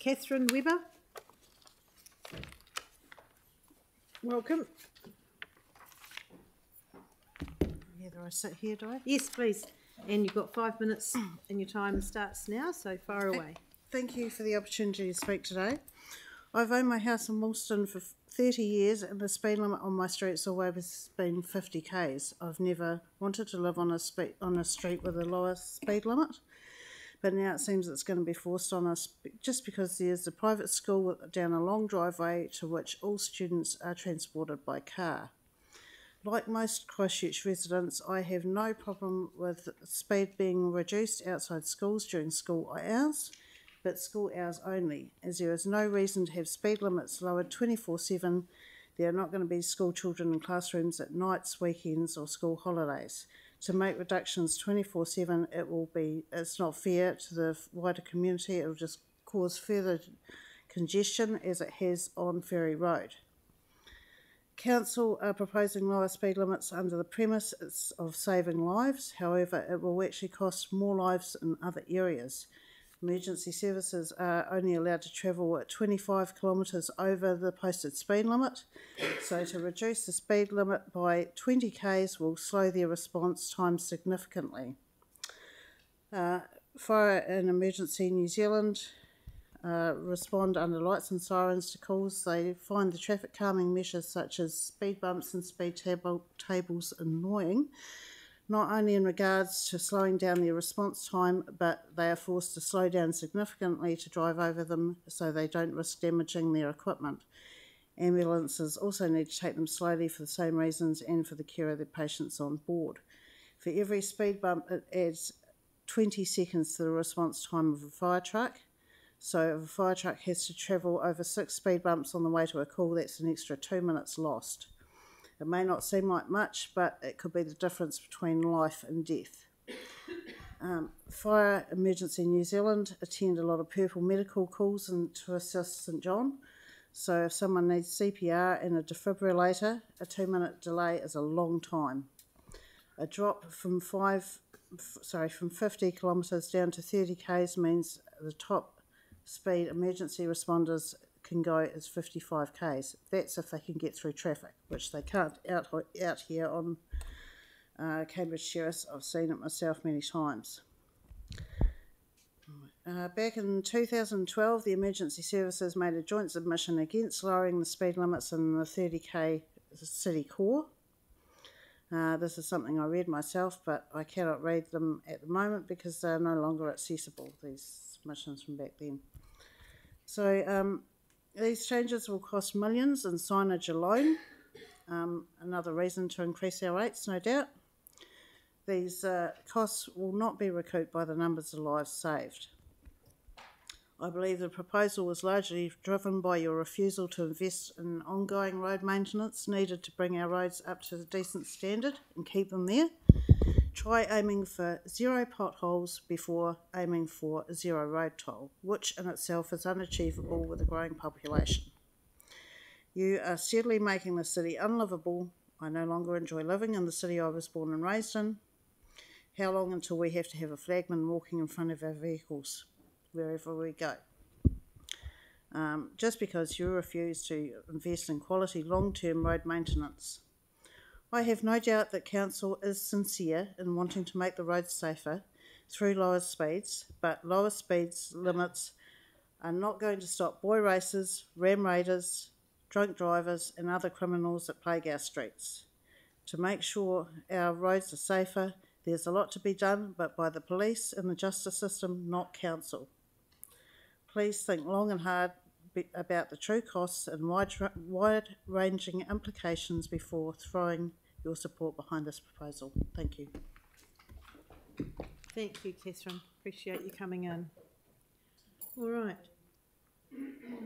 Catherine Webber. Welcome. Whether I sit here, do I? Yes, please. And you've got 5 minutes and your time starts now, so far away. Thank you for the opportunity to speak today. I've owned my house in Woolston for 30 years and the speed limit on my street's always been 50 k's. I've never wanted to live on a street with a lower speed limit, but now it seems it's going to be forced on us just because there's a private school down a long driveway to which all students are transported by car. Like most Christchurch residents, I have no problem with speed being reduced outside schools during school hours, but school hours only, as there is no reason to have speed limits lowered 24/7. There are not going to be school children in classrooms at nights, weekends or school holidays. To make reductions 24/7, it's not fair to the wider community. It will just cause further congestion as it has on Ferry Road. Council are proposing lower speed limits under the premise of saving lives. However, it will actually cost more lives in other areas. Emergency services are only allowed to travel at 25 kilometres over the posted speed limit. So to reduce the speed limit by 20 k's will slow their response time significantly. Fire and Emergency New Zealand respond under lights and sirens to calls. They find the traffic calming measures such as speed bumps and speed tables annoying, not only in regards to slowing down their response time, but they are forced to slow down significantly to drive over them so they don't risk damaging their equipment. Ambulances also need to take them slowly for the same reasons and for the care of their patients on board. For every speed bump, it adds 20 seconds to the response time of a fire truck. So if a fire truck has to travel over 6 speed bumps on the way to a call, that's an extra 2 minutes lost. It may not seem like much, but it could be the difference between life and death. Fire Emergency New Zealand attend a lot of purple medical calls to assist St John. So if someone needs CPR and a defibrillator, a 2-minute delay is a long time. A drop from 50 kilometres down to 30 k's means the top speed emergency responders can go as 55 k's. That's if they can get through traffic, which they can't out here on Cambridge Terrace. I've seen it myself many times. Back in 2012, the emergency services made a joint submission against lowering the speed limits in the 30k city core. This is something I read myself, but I cannot read them at the moment because they're no longer accessible, these submissions from back then. So these changes will cost millions in signage alone. Another reason to increase our rates, no doubt. These costs will not be recouped by the numbers of lives saved. I believe the proposal was largely driven by your refusal to invest in ongoing road maintenance needed to bring our roads up to a decent standard and keep them there. Try aiming for 0 potholes before aiming for 0 road toll, which in itself is unachievable with a growing population. You are steadily making the city unlivable. I no longer enjoy living in the city I was born and raised in. How long until we have to have a flagman walking in front of our vehicles wherever we go? Just because you refuse to invest in quality long-term road maintenance. I have no doubt that Council is sincere in wanting to make the roads safer through lower speeds, but lower speeds limits are not going to stop boy racers, ram raiders, drunk drivers and other criminals that plague our streets. To make sure our roads are safer, there's a lot to be done, but by the police and the justice system, not Council. Please think long and hard about the true costs and wide-ranging implications before throwing your support behind this proposal. Thank you. Thank you, Catherine. Appreciate you coming in. All right.